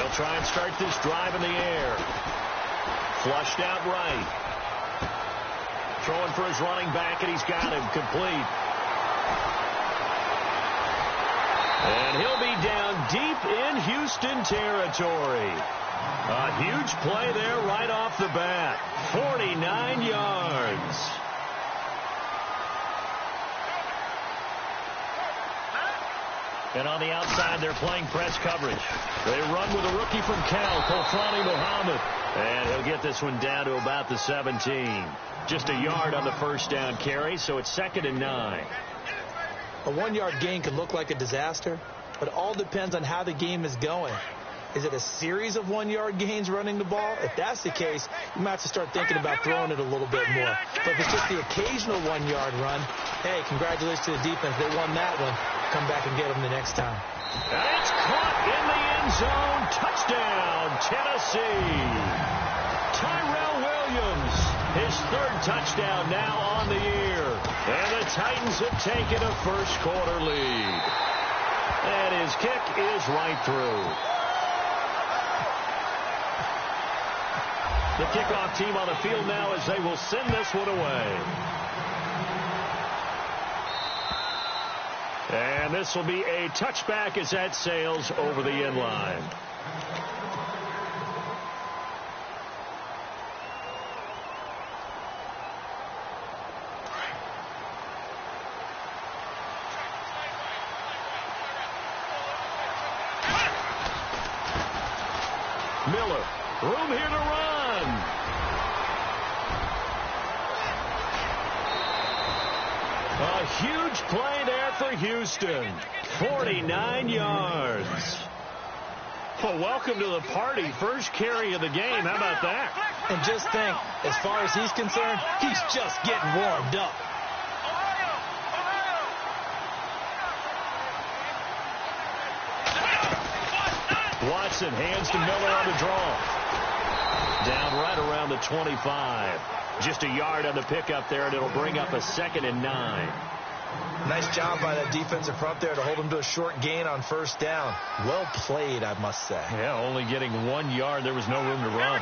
They'll try and start this drive in the air. Flushed out right. Throwing for his running back, and he's got him complete. And he'll be down deep in Houston territory. A huge play there right off the bat. 49 yards. And on the outside, they're playing press coverage. They run with a rookie from Cal, Kofrani Muhammad. And he'll get this one down to about the 17. Just a yard on the first down carry, so it's 2nd and 9. A 1-yard gain can look like a disaster, but it all depends on how the game is going. Is it a series of 1-yard gains running the ball? If that's the case, you might have to start thinking about throwing it a little bit more. But if it's just the occasional 1-yard run, hey, congratulations to the defense. They won that one. Come back and get them the next time. And it's caught in the end zone. Touchdown, Tennessee. Tyrell Williams, his 3rd touchdown now on the year. And the Titans have taken a first-quarter lead. And his kick is right through. The kickoff team on the field now as they will send this one away. And this will be a touchback as that sails over the end line. Miller, room here to run. A huge play there for Houston. 49 yards. Well, welcome to the party. First carry of the game. How about that? And just think, as far as he's concerned, he's just getting warmed up. Watson hands to Miller on the draw. Down right around the 25. Just a yard on the pickup there, and it'll bring up a 2nd and 9. Nice job by that defensive front there to hold him to a short gain on first down. Well played, I must say. Yeah, only getting 1 yard. There was no room to run.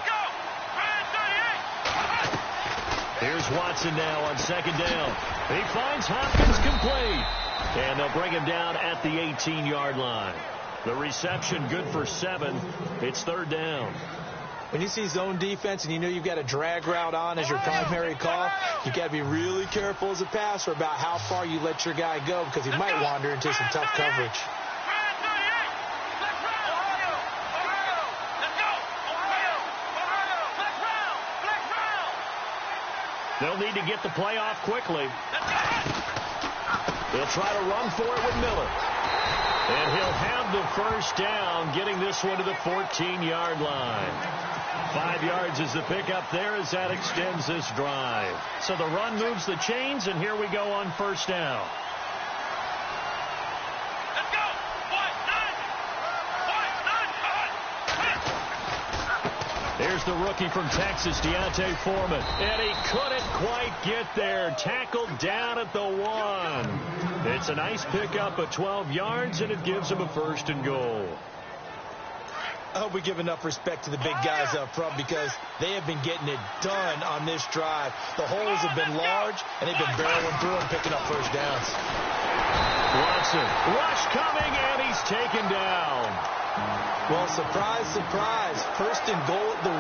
Here's Watson now on 2nd down. He finds Hopkins complete. And they'll bring him down at the 18-yard line. The reception good for 7. It's 3rd down. When you see zone defense and you know you've got a drag route on as your primary call, you've got to be really careful as a passer about how far you let your guy go because he might wander into some tough coverage. They'll need to get the play off quickly. They'll try to run for it with Miller. And he'll have the first down, getting this one to the 14-yard line. 5 yards is the pickup there as that extends this drive. So the run moves the chains, and here we go on first down. Let's go! Here's the rookie from Texas, Deontay Foreman. And he couldn't quite get there. Tackled down at the 1. It's a nice pickup of 12 yards, and it gives him a 1st and goal. I hope we give enough respect to the big guys up front because they have been getting it done on this drive. The holes have been large, and they've been barreling through and picking up first downs. Watson, rush coming, and he's taken down. Well, surprise, surprise. 1st and goal at the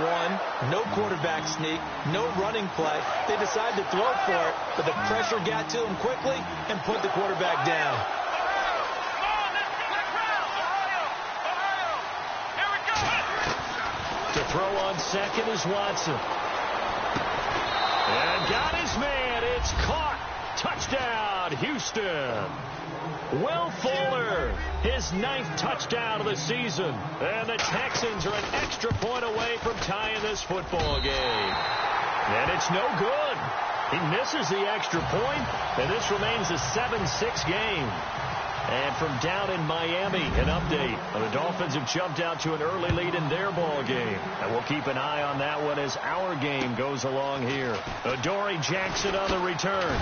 1. No quarterback sneak, no running play. They decide to throw for it, but the pressure got to him quickly and put the quarterback down. To throw on 2nd is Watson. And got his man. It's caught. Touchdown, Houston. Will Fuller, his 9th touchdown of the season. And the Texans are an extra point away from tying this football game. And it's no good. He misses the extra point, and this remains a 7-6 game. And from down in Miami, an update. The Dolphins have jumped out to an early lead in their ball game. And we'll keep an eye on that one as our game goes along here. Adoree Jackson on the return.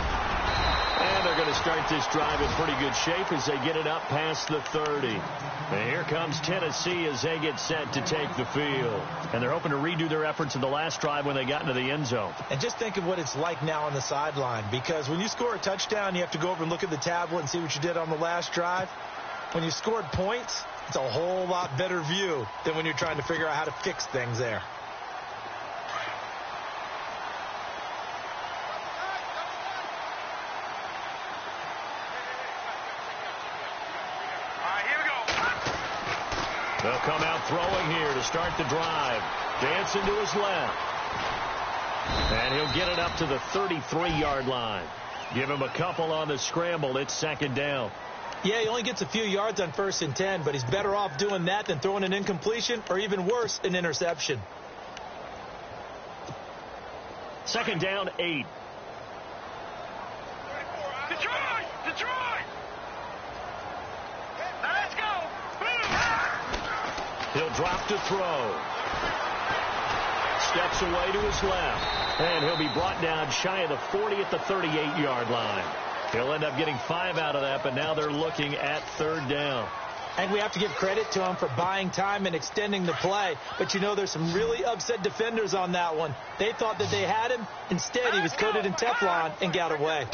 And they're going to start this drive in pretty good shape as they get it up past the 30. And here comes Tennessee as they get set to take the field. And they're hoping to redo their efforts in the last drive when they got into the end zone. And just think of what it's like now on the sideline, because when you score a touchdown, you have to go over and look at the tablet and see what you did on the last drive. When you scored points, it's a whole lot better view than when you're trying to figure out how to fix things there. They'll come out throwing here to start the drive. Dancing to his left. And he'll get it up to the 33-yard line. Give him a couple on the scramble. It's second down. Yeah, he only gets a few yards on 1st and 10, but he's better off doing that than throwing an incompletion or even worse, an interception. Second down, 8. Detroit! Detroit! Now let's go! He'll drop to throw. Steps away to his left. And he'll be brought down shy of the 40 at the 38-yard line. He'll end up getting 5 out of that, but now they're looking at third down. And we have to give credit to him for buying time and extending the play. But, you know, there's some really upset defenders on that one. They thought that they had him. Instead, he was coated in Teflon and got away.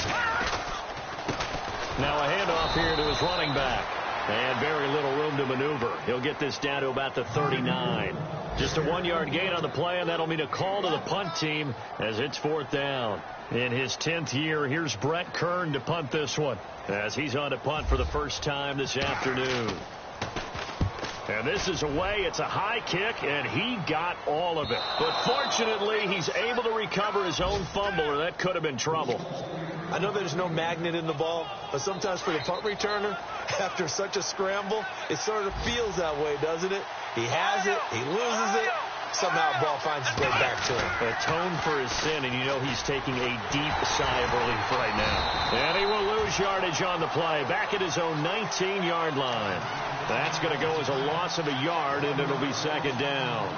Now a handoff here to his running back. And very little room to maneuver. He'll get this down to about the 39. Just a 1-yard gain on the play, and that'll mean a call to the punt team as it's fourth down. In his 10th year, here's Brett Kern to punt this one as he's on to punt for the first time this afternoon. And this is away. It's a high kick, and he got all of it. But fortunately, he's able to recover his own fumble, or that could have been trouble. I know there's no magnet in the ball, but sometimes for the punt returner, after such a scramble, it sort of feels that way, doesn't it? He has it, he loses it, somehow the ball finds its way back to him. Atone for his sin, and you know he's taking a deep sigh of relief right now. And he will lose yardage on the play, back at his own 19-yard line. That's going to go as a loss of a yard, and it'll be second down.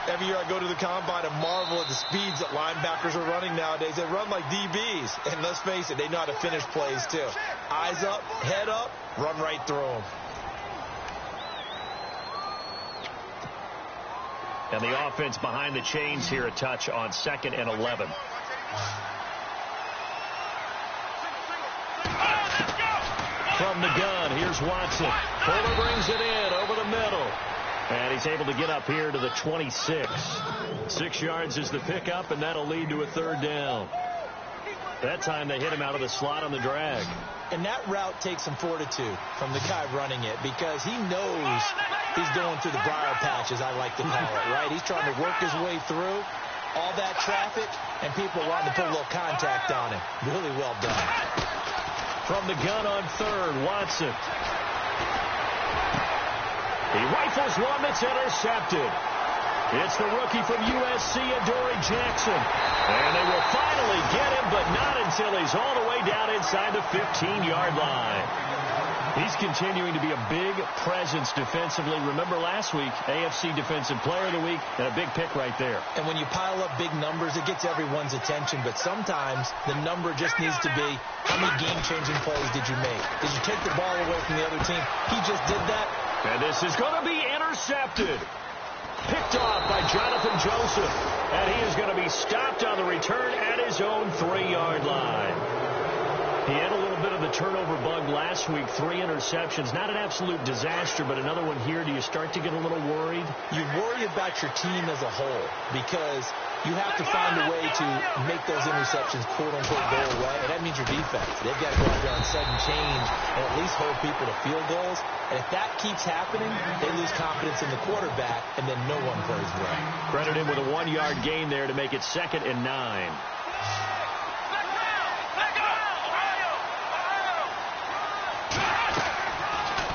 Every year I go to the combine and marvel at the speeds that linebackers are running nowadays. They run like DBs. And let's face it, they know how to finish plays too. Eyes up, head up, run right through them. And the offense behind the chains here a touch on 2nd and 11. From the gun, here's Watson. Fuller brings it in over the middle. And he's able to get up here to the 26. 6 yards is the pickup, and that'll lead to a third down. That time they hit him out of the slot on the drag. And that route takes some fortitude from the guy running it, because he knows he's going through the briar patch, as I like to call it, right? He's trying to work his way through all that traffic, and people wanting to put a little contact on him. Really well done. From the gun on 3rd, Watson. He rifles one that's intercepted. It's the rookie from USC, Adoree Jackson. And they will finally get him, but not until he's all the way down inside the 15-yard line. He's continuing to be a big presence defensively. Remember last week, AFC Defensive Player of the Week, and a big pick right there. And when you pile up big numbers, it gets everyone's attention. But sometimes the number just needs to be, how many game-changing plays did you make? Did you take the ball away from the other team? He just did that. And this is going to be intercepted. Picked off by Jonathan Joseph. And he is going to be stopped on the return at his own 3-yard line. He had a little bit of the turnover bug last week. 3 interceptions. Not an absolute disaster, but another one here. Do you start to get a little worried? You worry about your team as a whole, because you have to find a way to make those interceptions, quote-unquote, go away. And that means your defense. They've got to go out there on sudden change and at least hold people to field goals. And if that keeps happening, they lose confidence in the quarterback, and then no one plays well. Credit him with a 1-yard gain there to make it 2nd and 9.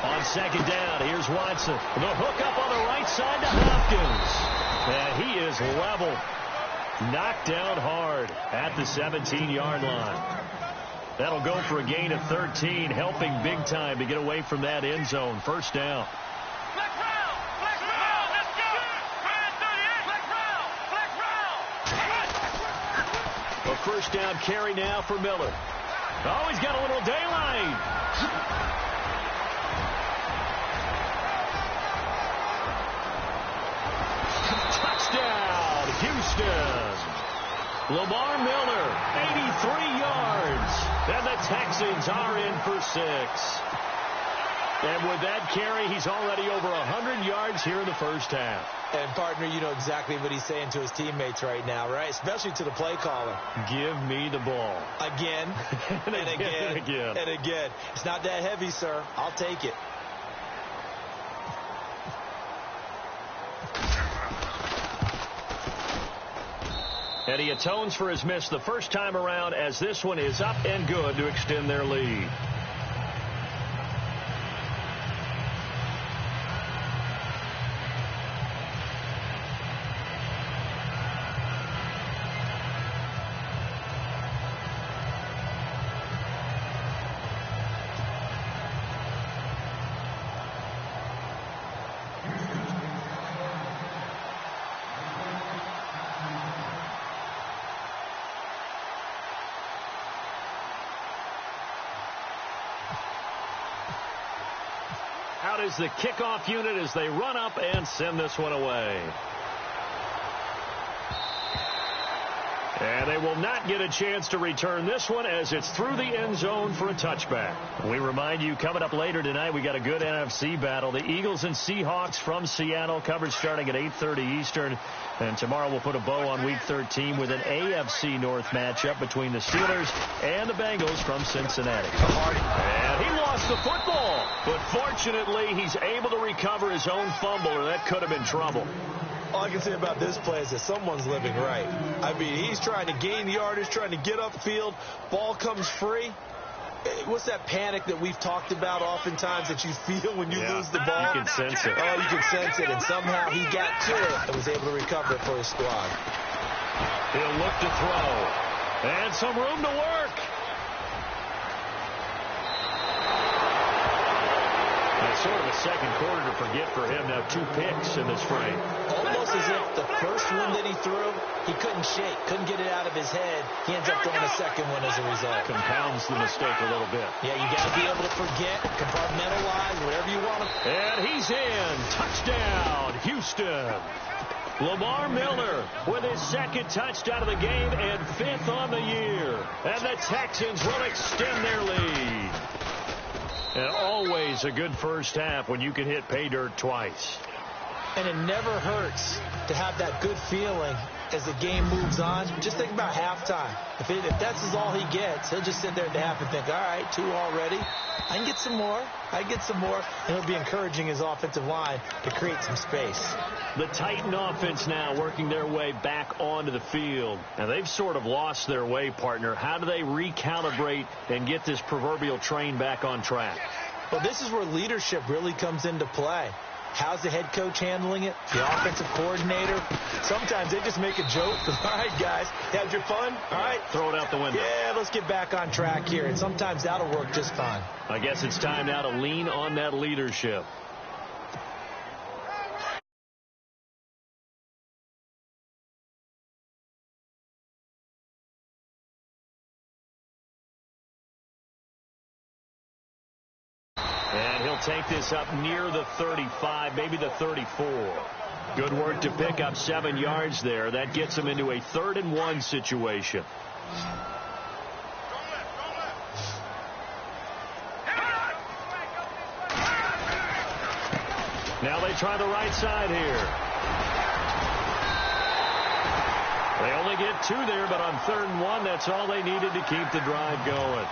On 2nd down, here's Watson. The hook up on the right side to Hopkins. And he is level. Knocked down hard at the 17-yard line. That'll go for a gain of 13, helping big time to get away from that end zone. First down. Let's go. A first down carry now for Miller. Oh, he's got a little daylight. Touchdown, Houston. Lamar Miller, 83 yards. And the Texans are in for 6. And with that carry, he's already over 100 yards here in the first half. And, partner, you know exactly what he's saying to his teammates right now, right? Especially to the play caller. Give me the ball. Again, and again. And again. It's not that heavy, sir. I'll take it. And he atones for his miss the first time around, as this one is up and good to extend their lead. Out is the kickoff unit as they run up and send this one away. And they will not get a chance to return this one as it's through the end zone for a touchback. We remind you, coming up later tonight, we got a good NFC battle. The Eagles and Seahawks from Seattle, coverage starting at 8:30 Eastern. And tomorrow we'll put a bow on Week 13 with an AFC North matchup between the Steelers and the Bengals from Cincinnati. And he lost the football, but fortunately he's able to recover his own fumble, or that could have been trouble. All I can say about this play is that someone's living right. I mean, he's trying to gain yardage, trying to get upfield. Ball comes free. What's that panic that we've talked about oftentimes that you feel when you lose the ball? You can sense it. Oh, you can sense it. And somehow he got to it and was able to recover it for his squad. He'll look to throw. And some room to work. Sort of a second quarter to forget for him. Now 2 picks in this frame. Almost as if the first one that he threw, he couldn't shake, couldn't get it out of his head. He ends up throwing a second one as a result. Compounds the mistake a little bit. Yeah, you got to be able to forget, compartmentalize, whatever you want to. And he's in. Touchdown, Houston. Lamar Miller with his second touchdown of the game and 5th on the year. And the Texans will extend their lead. And always a good first half when you can hit pay dirt twice. And it never hurts to have that good feeling as the game moves on. Just think about halftime. If that's all he gets, he'll just sit there at the half and think, all right, 2 already. I can get some more. And he'll be encouraging his offensive line to create some space. The Titan offense now working their way back onto the field. And they've sort of lost their way, partner. How do they recalibrate and get this proverbial train back on track? Well, this is where leadership really comes into play. How's the head coach handling it? The offensive coordinator? Sometimes they just make a joke. All right, guys, had your fun? All right. Throw it out the window. Yeah, let's get back on track here. And sometimes that'll work just fine. I guess it's time now to lean on that leadership. And he'll take this up near the 35, maybe the 34. Good work to pick up 7 yards there. That gets him into a 3rd and 1 situation. Now they try the right side here. They only get 2 there, but on 3rd and 1, that's all they needed to keep the drive going.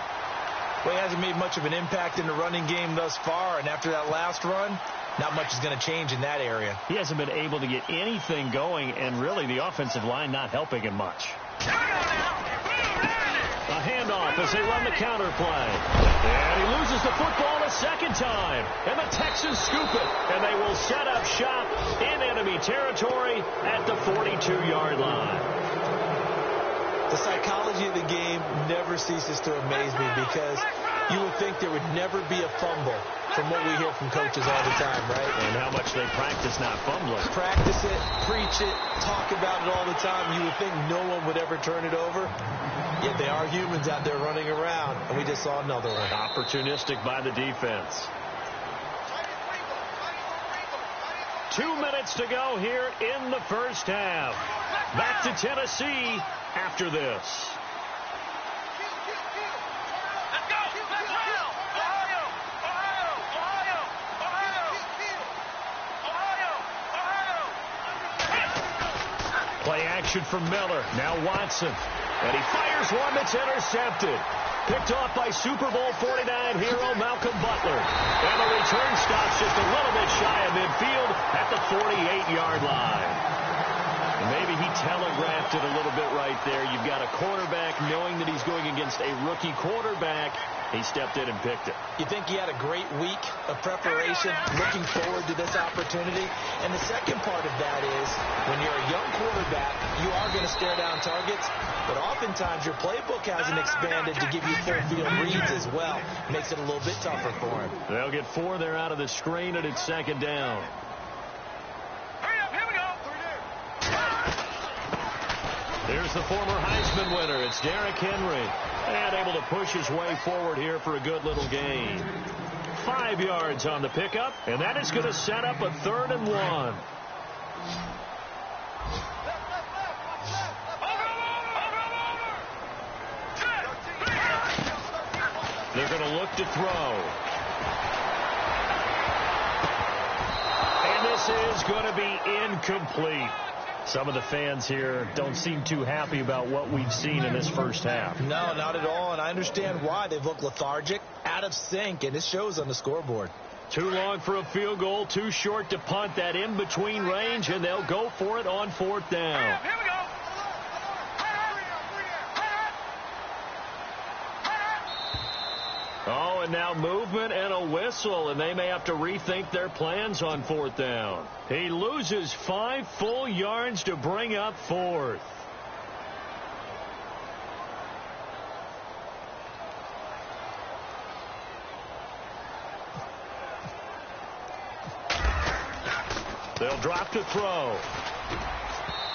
Well, he hasn't made much of an impact in the running game thus far, and after that last run, not much is going to change in that area. He hasn't been able to get anything going, and really the offensive line not helping him much. A handoff as they run the counter play. And he loses the football a second time. And the Texans scoop it, and they will set up shop in enemy territory at the 42-yard line. The psychology of the game never ceases to amaze me because you would think there would never be a fumble from what we hear from coaches all the time, right? And how much they practice not fumbling. Practice it, preach it, talk about it all the time. You would think no one would ever turn it over. Yet they are humans out there running around, and we just saw another one. Opportunistic by the defense. 2 minutes to go here in the first half. Back to Tennessee after this. Let's go. Let's roll. Ohio. Ohio. Ohio. Ohio. Ohio. Play action from Miller. Now Watson. And he fires one that's intercepted. Picked off by Super Bowl 49 hero Malcolm Butler. And the return stops just a little bit shy of midfield at the 48-yard line. And maybe he telegraphed it a little bit right there. You've got a quarterback knowing that he's going against a rookie quarterback. He stepped in and picked it. You think he had a great week of preparation, looking forward to this opportunity. And the second part of that is when you're a young quarterback, you are going to stare down targets. But oftentimes your playbook hasn't expanded to give you full field reads as well. Makes it a little bit tougher for him. They'll get 4 there out of the screen, and it's second down. Hurry up. Here we go. Here's the former Heisman winner. It's Derrick Henry. And able to push his way forward here for a good little gain. 5 yards on the pickup, and that is going to set up a 3rd and 1. They're going to look to throw. And this is going to be incomplete. Some of the fans here don't seem too happy about what we've seen in this first half. No, not at all, and I understand why. They've looked lethargic, out of sync, and it shows on the scoreboard. Too long for a field goal, too short to punt. That in-between range, and they'll go for it on 4th down. Here we go. Oh, and now movement and a whistle, and they may have to rethink their plans on 4th down. He loses 5 full yards to bring up 4th. They'll drop to throw.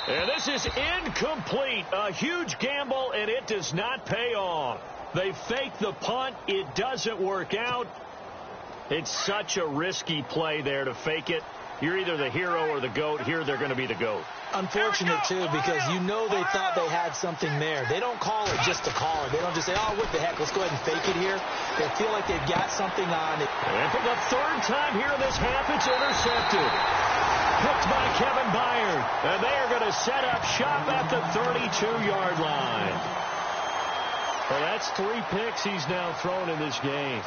And this is incomplete. A huge gamble, and it does not pay off. They fake the punt. It doesn't work out. It's such a risky play there to fake it. You're either the hero or the GOAT. Here they're going to be the GOAT. Unfortunate, too, because you know they thought they had something there. They don't call it just to call it. They don't just say, oh, what the heck, let's go ahead and fake it here. They feel like they've got something on it. And for the 3rd time here in this half, it's intercepted. Picked by Kevin Byard. And they are going to set up shop at the 32-yard line. Well, that's 3 picks he's now thrown in this game.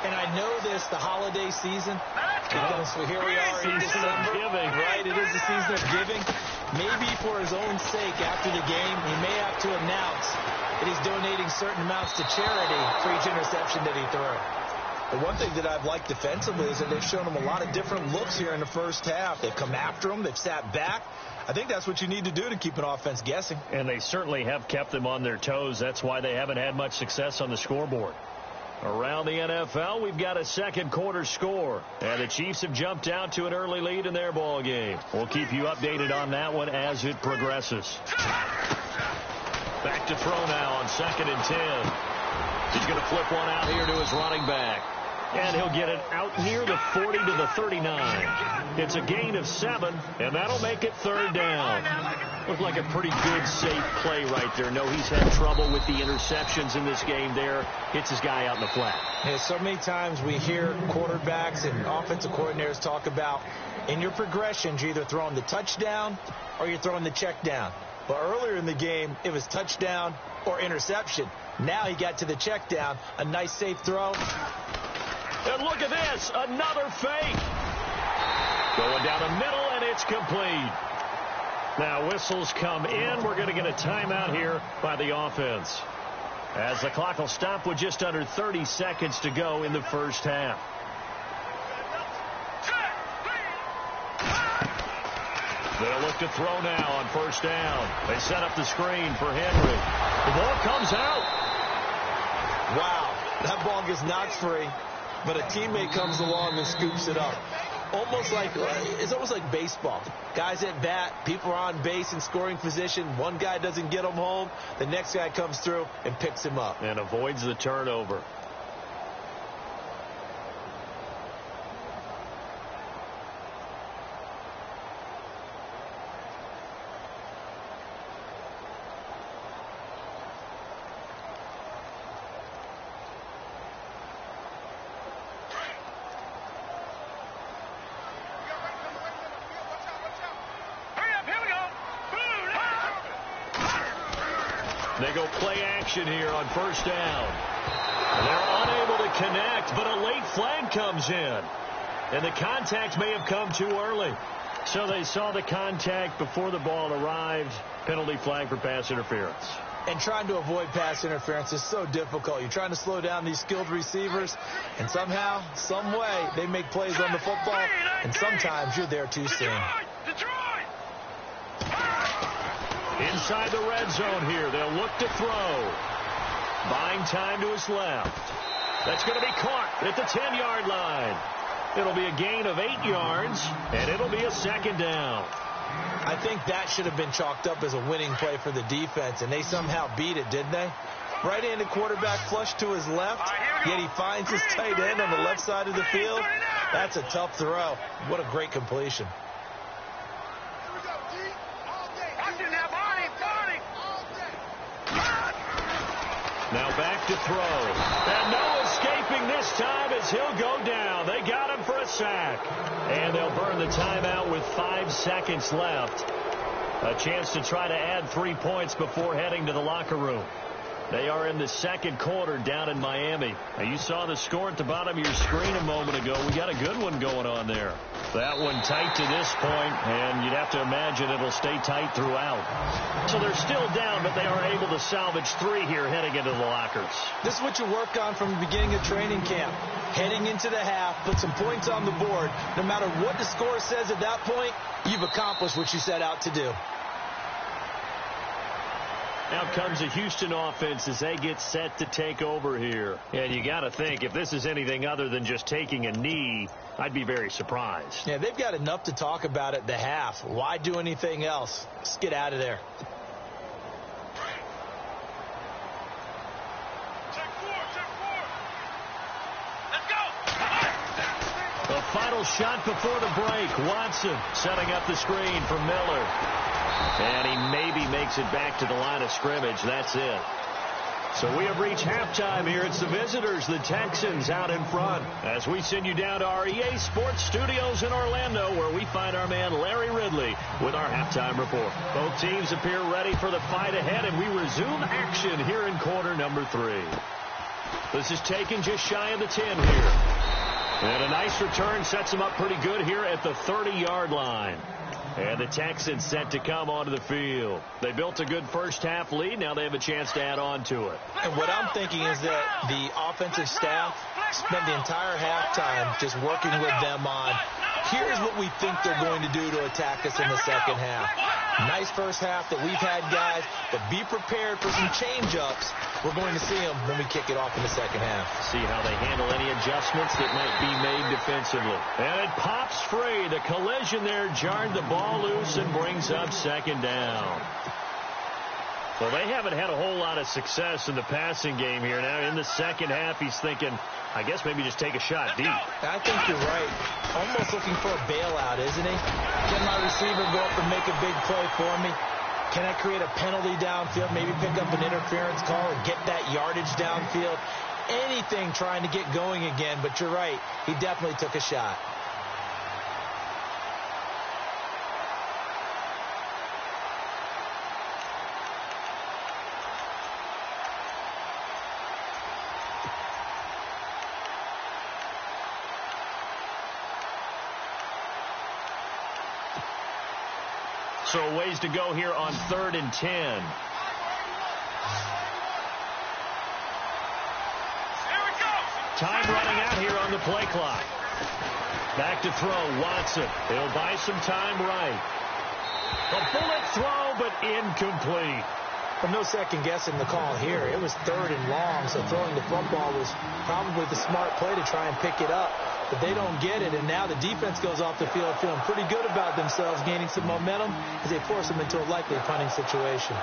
And I know this, the holiday season, because here we are in December. Giving. Right, it is the season of giving. Maybe for his own sake after the game, he may have to announce that he's donating certain amounts to charity for each interception that he threw. The one thing that I've liked defensively is that they've shown him a lot of different looks here in the first half. They've come after him. They've sat back. I think that's what you need to do to keep an offense guessing. And they certainly have kept them on their toes. That's why they haven't had much success on the scoreboard. Around the NFL, we've got a second quarter score. And the Chiefs have jumped out to an early lead in their ball game. We'll keep you updated on that one as it progresses. Back to throw now on 2nd and 10. He's going to flip one out here to his running back. And he'll get it out near the 40 to the 39. It's a gain of 7, and that'll make it 3rd down. Looked like a pretty good, safe play right there. No, he's had trouble with the interceptions in this game there. Hits his guy out in the flat. Yeah, so many times we hear quarterbacks and offensive coordinators talk about in your progressions, you're either throwing the touchdown or you're throwing the check down. But earlier in the game, it was touchdown or interception. Now he got to the check down. A nice, safe throw. And look at this, another fake. Going down the middle, and it's complete. Now whistles come in. We're going to get a timeout here by the offense, as the clock will stop with just under 30 seconds to go in the first half. The They'll look to throw now on first down. They set up the screen for Henry. The ball comes out. Wow, that ball gets knocked free, but a teammate comes along and scoops it up. It's almost like baseball. Guys at bat, people are on base in scoring position. One guy doesn't get him home. The next guy comes through and picks him up. And avoids the turnover. They go play action here on first down. They're unable to connect, but a late flag comes in. And the contact may have come too early. So they saw the contact before the ball arrived. Penalty flag for pass interference. And trying to avoid pass interference is so difficult. You're trying to slow down these skilled receivers, and somehow, some way, they make plays on the football, and sometimes you're there too soon. Inside the red zone here, they'll look to throw. Buying time to his left. That's going to be caught at the 10-yard line. It'll be a gain of 8 yards, and it'll be a second down. I think that should have been chalked up as a winning play for the defense, and they somehow beat it, didn't they? Right-handed quarterback flush to his left, yet he finds his tight end on the left side of the field. That's a tough throw. What a great completion. Now back to throw. And no escaping this time as he'll go down. They got him for a sack. And they'll burn the timeout with 5 seconds left. A chance to try to add 3 points before heading to the locker room. They are in the second quarter down in Miami. Now, you saw the score at the bottom of your screen a moment ago. We got a good one going on there. That one tight to this point, and you'd have to imagine it'll stay tight throughout. So they're still down, but they are able to salvage 3 here heading into the lockers. This is what you work on from the beginning of training camp. Heading into the half, put some points on the board. No matter what the score says at that point, you've accomplished what you set out to do. Now comes the Houston offense as they get set to take over here. And you got to think, if this is anything other than just taking a knee, I'd be very surprised. Yeah, they've got enough to talk about at the half. Why do anything else? Just get out of there. The final shot before the break. Watson setting up the screen for Miller. And he maybe makes it back to the line of scrimmage. That's it. So we have reached halftime here. It's the visitors, the Texans, out in front. As we send you down to our EA Sports Studios in Orlando, where we find our man Larry Ridley with our halftime report. Both teams appear ready for the fight ahead, and we resume action here in quarter number 3. This is taken just shy of the 10 here. And a nice return sets them up pretty good here at the 30-yard line. And the Texans set to come onto the field. They built a good first-half lead. Now they have a chance to add on to it. And what I'm thinking is that the offensive staff spent the entire halftime just working with them on, here's what we think they're going to do to attack us in the second half. Nice first half that we've had, guys, but be prepared for some change-ups. We're going to see them when we kick it off in the second half. See how they handle any adjustments that might be made defensively. And it pops free. The collision there jarred the ball loose and brings up second down. Well, they haven't had a whole lot of success in the passing game here. Now in the second half, he's thinking, I guess maybe just take a shot deep. I think you're right. Almost looking for a bailout, isn't he? Can my receiver go up and make a big play for me? Can I create a penalty downfield, maybe pick up an interference call and get that yardage downfield? Anything trying to get going again, but you're right. He definitely took a shot. So ways to go here on 3rd and 10. Here we go. Time running out here on the play clock. Back to throw, Watson. He'll buy some time right. A bullet throw, but incomplete. Well, no second guessing the call here. It was 3rd and long, so throwing the football was probably the smart play to try and pick it up. But they don't get it, and now the defense goes off the field feeling pretty good about themselves, gaining some momentum as they force them into a likely punting situation.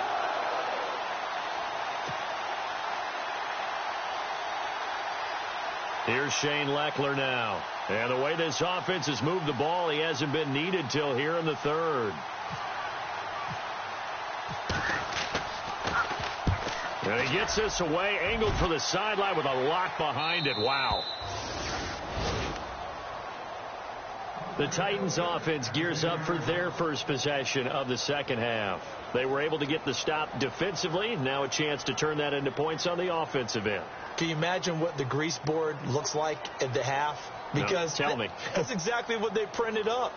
Here's Shane Leckler now. And the way this offense has moved the ball, he hasn't been needed till here in the 3rd. And he gets this away, angled for the sideline with a lock behind it. Wow. The Titans offense gears up for their first possession of the second half. They were able to get the stop defensively. Now a chance to turn that into points on the offensive end. Can you imagine what the grease board looks like at the half? Because no, tell me. That's exactly what they printed up.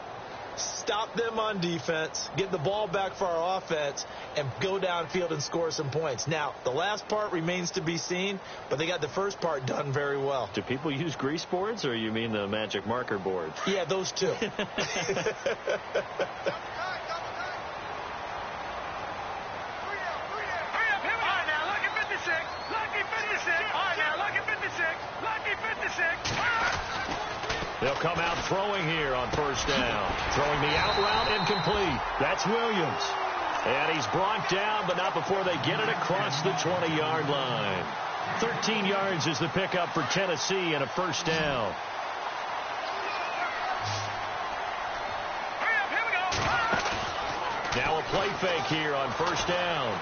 Stop them on defense, get the ball back for our offense, and go downfield and score some points. Now, the last part remains to be seen, but they got the first part done very well. Do people use grease boards, or you mean the magic marker board? Yeah, those two. They'll come out throwing here on first down. Throwing the out route incomplete. That's Williams. And he's brought down, but not before they get it across the 20-yard line. 13 yards is the pickup for Tennessee and a first down. Now a play fake here on first down.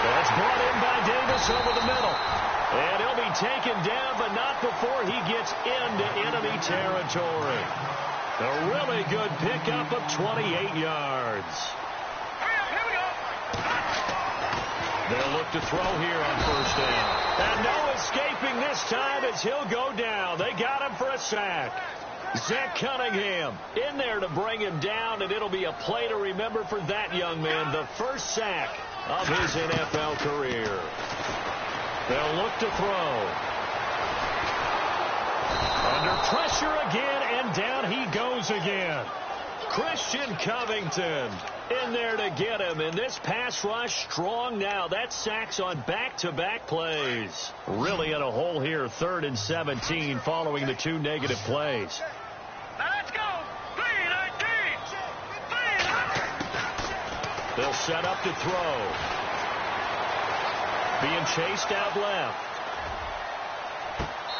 That's brought in by Davis over the middle. And he'll be taken down, but not before he gets into enemy territory. A really good pickup of 28 yards. Here we go. They'll look to throw here on first down. And no escaping this time as he'll go down. They got him for a sack. Zach Cunningham in there to bring him down, and it'll be a play to remember for that young man. The first sack of his NFL career. They'll look to throw. Under pressure again, and down he goes again. Christian Covington in there to get him. And this pass rush strong now. That's sacks on back-to-back plays. Really in a hole here, 3rd and 17 following the 2 negative plays. Now let's go. 3-19. They'll set up to throw. Being chased out left.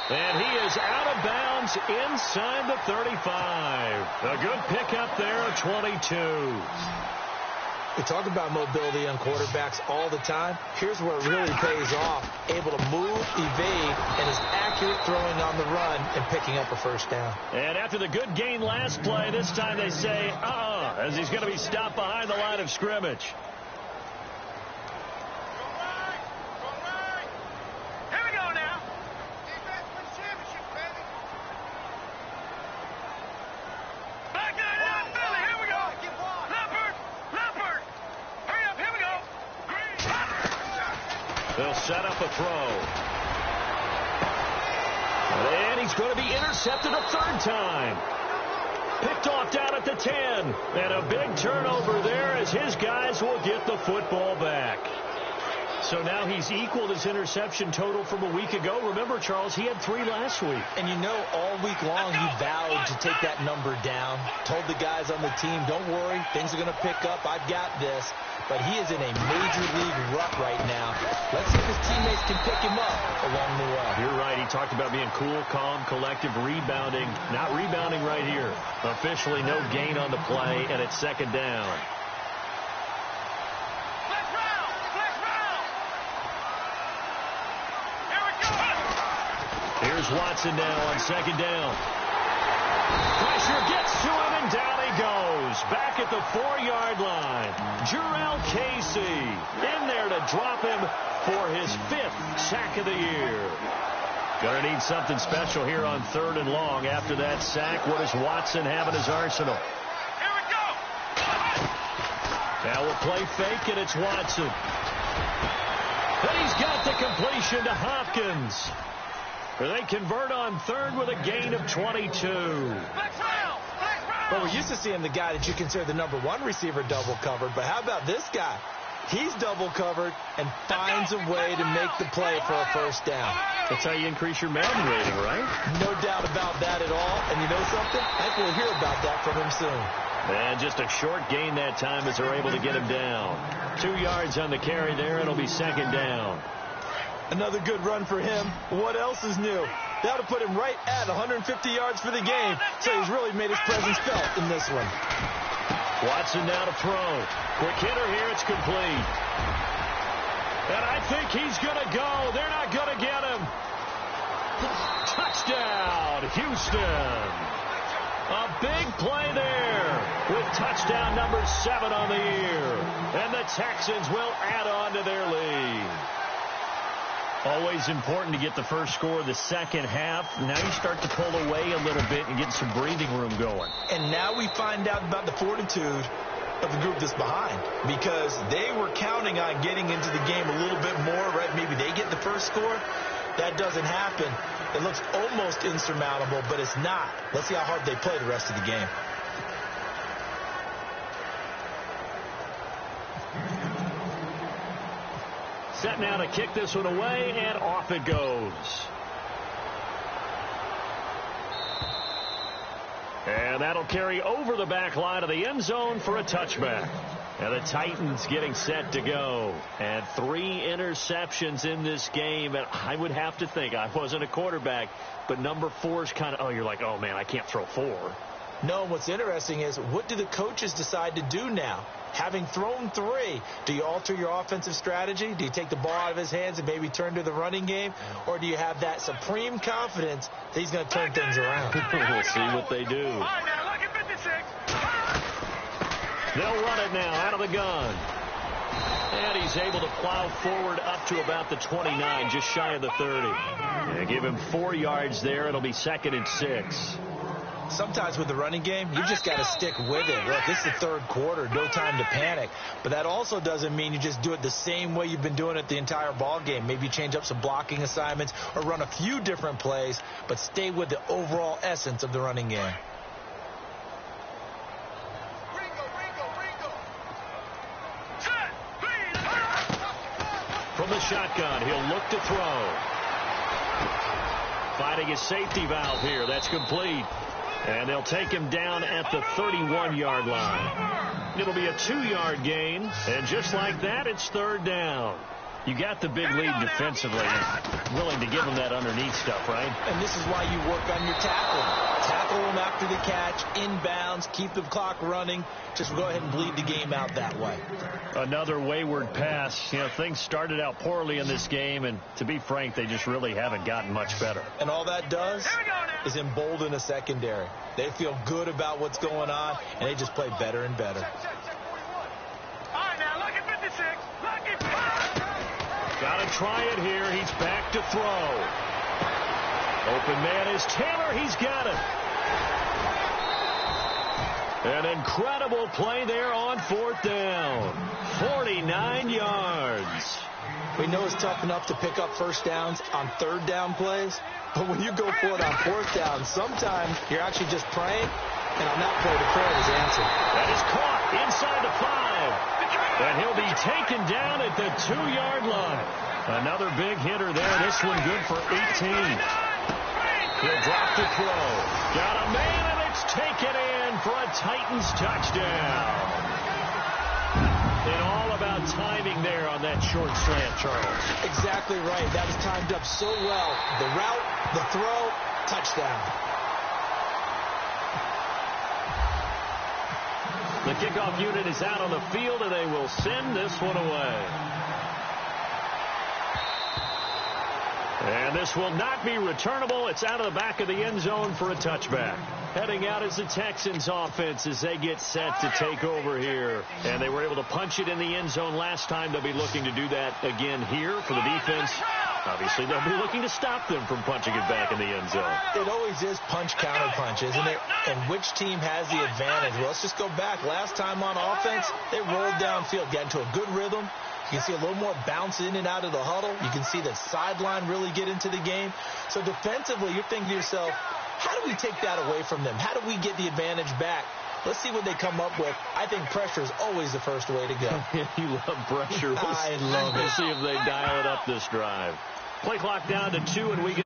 And he is out of bounds inside the 35. A good pickup there of 22. We talk about mobility on quarterbacks all the time. Here's where it really pays off. Able to move, evade, and is accurate throwing on the run and picking up a first down. And after the good gain last play, this time they say, as he's going to be stopped behind the line of scrimmage. They'll set up a throw. And he's going to be intercepted a 3rd time. Picked off down at the 10. And a big turnover there as his guys will get the football back. So now he's equaled his interception total from a week ago. Remember, Charles, he had 3 last week. And you know, all week long he vowed to take that number down. Told the guys on the team, don't worry, things are going to pick up. I've got this. But he is in a major league rut right now. Let's see if his teammates can pick him up along the way. You're right. He talked about being cool, calm, collective, rebounding. Not rebounding right here. Officially no gain on the play, and it's 2nd down. Let's round. Let's round. Here we go. Here's Watson now on 2nd down. Pressure gets to him, and down he goes. Back at the 4-yard line. Jarrell Casey in there to drop him for his 5th sack of the year. Gonna need something special here on 3rd and long. After that sack, what does Watson have in his arsenal? Here we go. Now we'll play fake, and it's Watson. And he's got the completion to Hopkins. They convert on 3rd with a gain of 22. Let's round. Let's round. Well, we're used to seeing the guy that you consider the number one receiver double covered, but how about this guy? He's double covered and finds a way to make the play for a first down. That's how you increase your Madden rating, right? No doubt about that at all. And you know something? I think we'll hear about that from him soon. And just a short gain that time as they're able to get him down. 2 yards on the carry there. It'll be second down. Another good run for him. What else is new? That'll put him right at 150 yards for the game. So he's really made his presence felt in this one. Watson now to throw. Quick hitter here. It's complete. And I think he's going to go. They're not going to get him. Touchdown, Houston. A big play there with touchdown number 7 on the year. And the Texans will add on to their lead. Always important to get the first score of the second half. Now you start to pull away a little bit and get some breathing room going. And now we find out about the fortitude of the group that's behind, because they were counting on getting into the game a little bit more, right? Maybe they get the first score. That doesn't happen. It looks almost insurmountable, but it's not. Let's see how hard they play the rest of the game. Set now to kick this one away, and off it goes. And that'll carry over the back line of the end zone for a touchback. And the Titans getting set to go. And 3 interceptions in this game. And I would have to think, I wasn't a quarterback, but number 4's kind of, you're like, oh, man, I can't throw 4. No, what's interesting is, what do the coaches decide to do now? Having thrown 3, do you alter your offensive strategy? Do you take the ball out of his hands and maybe turn to the running game? Or do you have that supreme confidence that he's going to turn things around? We'll see what they do. They'll run it now out of the gun. And he's able to plow forward up to about the 29, just shy of the 30. And give him 4 yards there. It'll be 2nd and 6. Sometimes with the running game, you just got to stick with it. Look, this is the third quarter, no time to panic. But that also doesn't mean you just do it the same way you've been doing it the entire ball game. Maybe change up some blocking assignments or run a few different plays, but stay with the overall essence of the running game. From the shotgun, he'll look to throw. Finding his safety valve here. That's complete. And they'll take him down at the 31-yard line. It'll be a 2-yard gain. And just like that, it's 3rd down. You got the big lead defensively. Willing to give him that underneath stuff, right? And this is why you work on your tackling. Tackle him after the catch, inbounds, keep the clock running. Just go ahead and bleed the game out that way. Another wayward pass. You know, things started out poorly in this game, and to be frank, they just really haven't gotten much better. And all that does is embolden a secondary. They feel good about what's going on, and they just play better and better. All right, now look at 56. Look at Got to try it here. He's back to throw. Open man is Taylor. He's got it. An incredible play there on 4th down. 49 yards. We know it's tough enough to pick up first downs on 3rd down plays, but when you go for it on 4th down, sometimes you're actually just praying, and on that play, the prayer is answered. That is caught inside the 5. And he'll be taken down at the 2-yard line. Another big hitter there. This one good for 18. He'll drop to throw. Got a man, and it's taken in for a Titans touchdown. And all about timing there on that short slant, Charles. Exactly right. That was timed up so well. The route, the throw, touchdown. The kickoff unit is out on the field, and they will send this one away. And this will not be returnable. It's out of the back of the end zone for a touchback. Heading out is the Texans offense as they get set to take over here. And they were able to punch it in the end zone last time. They'll be looking to do that again here for the defense. Obviously, they'll be looking to stop them from punching it back in the end zone. It always is punch-counter-punch, isn't it? And which team has the advantage? Well, let's just go back. Last time on offense, they rolled downfield, got into a good rhythm. You can see a little more bounce in and out of the huddle. You can see the sideline really get into the game. So defensively, you're thinking to yourself, How do we take that away from them? How do we get the advantage back? Let's see what they come up with. I think pressure is always the first way to go. You love pressure. I love it. We'll see if they dial it up this drive. Play clock down to 2, and we get